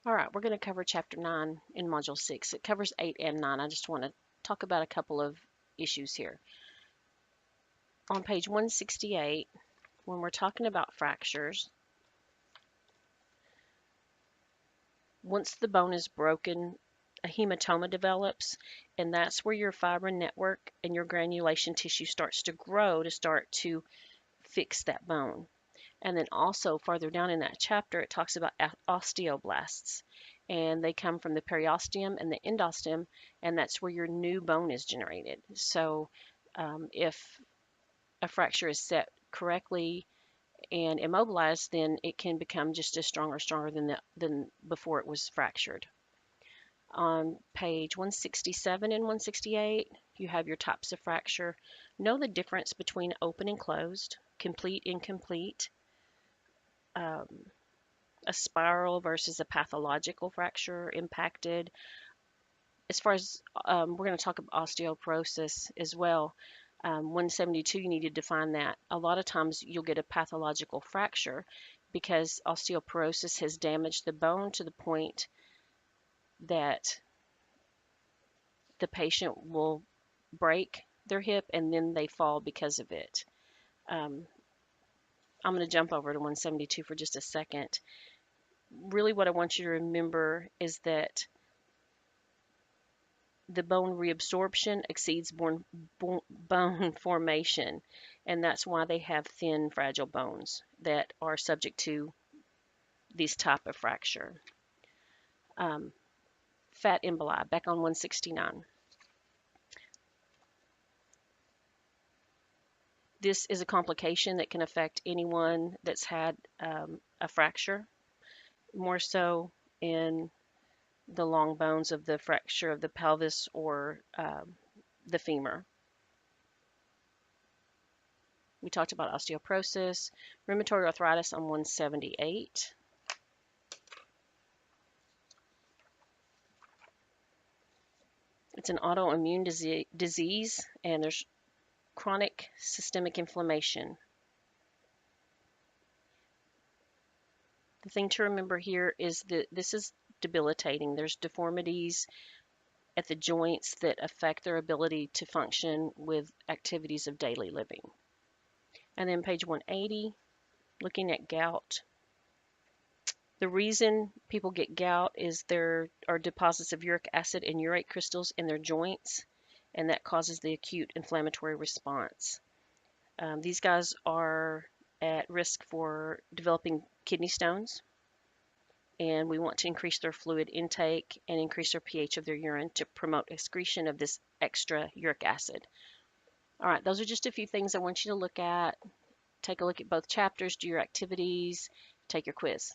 All right, we're going to cover Chapter 9 in Module 6. It covers 8 and 9. I just want to talk about a couple of issues here. On page 168, when we're talking about fractures, once the bone is broken, a hematoma develops, and that's where your fibrin network and your granulation tissue starts to grow to start to fix that bone. And then also farther down in that chapter, it talks about osteoblasts, and they come from the periosteum and the endosteum, and that's where your new bone is generated. So if a fracture is set correctly and immobilized, then it can become just as strong or stronger than before it was fractured. On page 167 and 168, you have your types of fracture. Know the difference between open and closed, complete, incomplete, um, a spiral versus a pathological fracture, impacted. As far as we're going to talk about osteoporosis as well. 172, you need to define that. A lot of times you'll get a pathological fracture because osteoporosis has damaged the bone to the point that the patient will break their hip and then they fall because of it. Um, I'm going to jump over to 172 for just a second. Really, what I want you to remember is that the bone reabsorption exceeds bone formation, and that's why they have thin, fragile bones that are subject to this type of fracture. Um, Fat emboli, back on 169. This is a complication that can affect anyone that's had a fracture, more so in the long bones of the fracture of the pelvis or the femur. We talked about osteoporosis, rheumatoid arthritis on 178. It's an autoimmune disease, and there's chronic systemic inflammation. The thing to remember here is that this is debilitating. There's deformities at the joints that affect their ability to function with activities of daily living. And then page 180, looking at gout. The reason people get gout is there are deposits of uric acid and urate crystals in their joints, and that causes the acute inflammatory response. These guys are at risk for developing kidney stones, and we want to increase their fluid intake and increase their pH of their urine to promote excretion of this extra uric acid. All right, those are just a few things I want you to look at. Take a look at both chapters, do your activities, take your quiz.